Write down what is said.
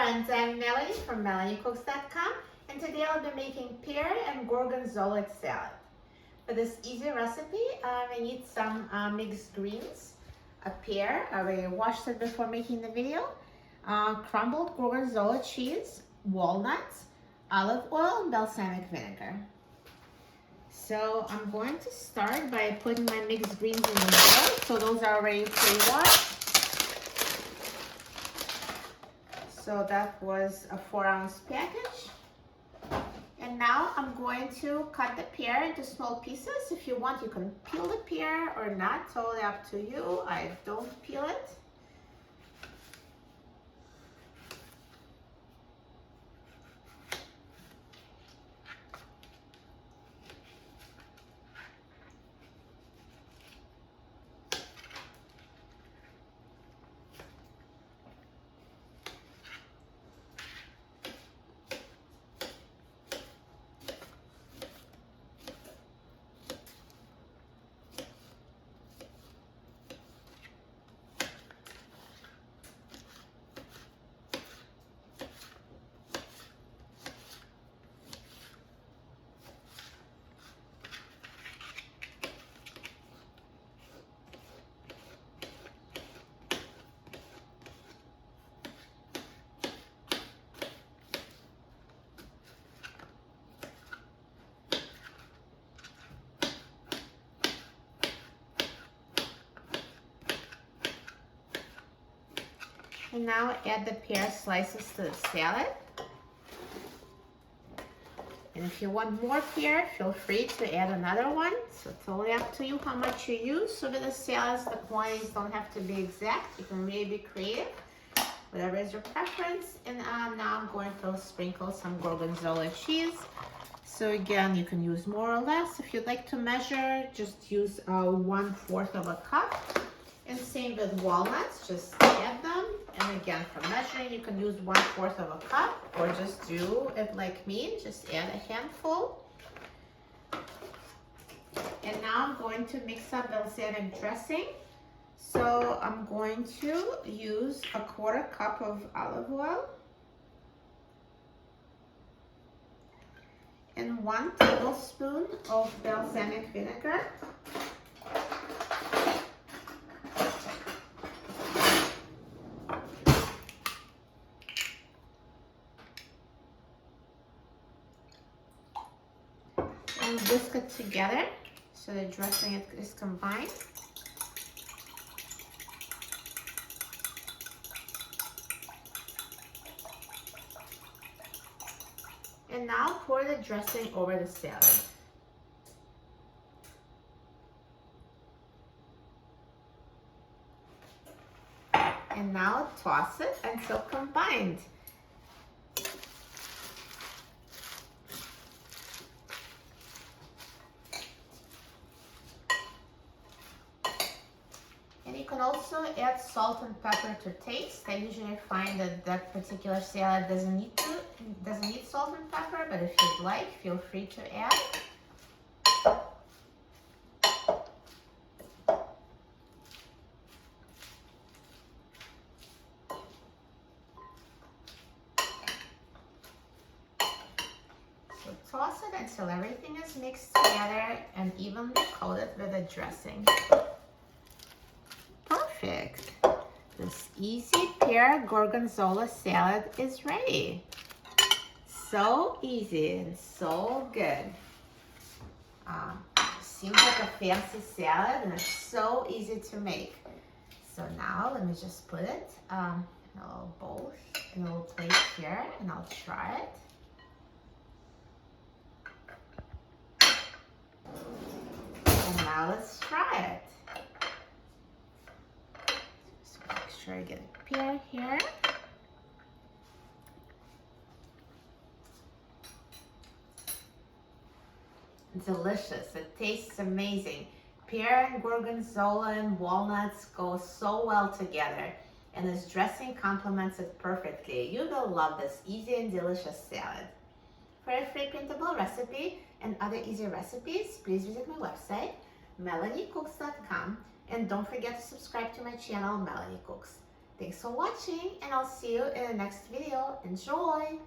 friends, I'm Melanie from melaniecooks.com, and today I'll be making pear and gorgonzola salad. For this easy recipe, I need some mixed greens, a pear, I already washed it before making the video, crumbled gorgonzola cheese, walnuts, olive oil, and balsamic vinegar. So I'm going to start by putting my mixed greens in the bowl. So those are already pre-washed. So that was a 4-ounce package. And now I'm going to cut the pear into small pieces. If you want, you can peel the pear or not, totally up to you. I don't peel it. And now add the pear slices to the salad. And if you want more pear, feel free to add another one. So totally up to you how much you use. So with the salads, the quantities don't have to be exact. You can really be creative, whatever is your preference. And now I'm going to sprinkle some gorgonzola cheese. So again, you can use more or less. If you'd like to measure, just use 1/4 of a cup. And same with walnuts, just add them. And again, for measuring, you can use 1/4 of a cup, or just do it like me, just add a handful. And now I'm going to mix up balsamic dressing. So I'm going to use 1/4 cup of olive oil and 1 tablespoon of balsamic vinegar. And whisk it together so the dressing is combined. And now pour the dressing over the salad. And now toss it until combined. And you can also add salt and pepper to taste. I usually find that that particular salad doesn't need salt and pepper, but if you'd like, feel free to add. So toss it until everything is mixed together and evenly coated with a dressing. Perfect. This easy pear gorgonzola salad is ready. So easy and so good. Seems like a fancy salad, and it's so easy to make. So now let me just put it in a little bowl, in a little plate here, and I'll try it. And now let's try it. Make sure I get a pear here. Delicious. It tastes amazing. Pear and gorgonzola and walnuts go so well together, and this dressing complements it perfectly. You will love this easy and delicious salad. For a free printable recipe and other easy recipes, please visit my website, melaniecooks.com, and don't forget to subscribe to my channel, Melanie Cooks. Thanks for watching, and I'll see you in the next video. Enjoy!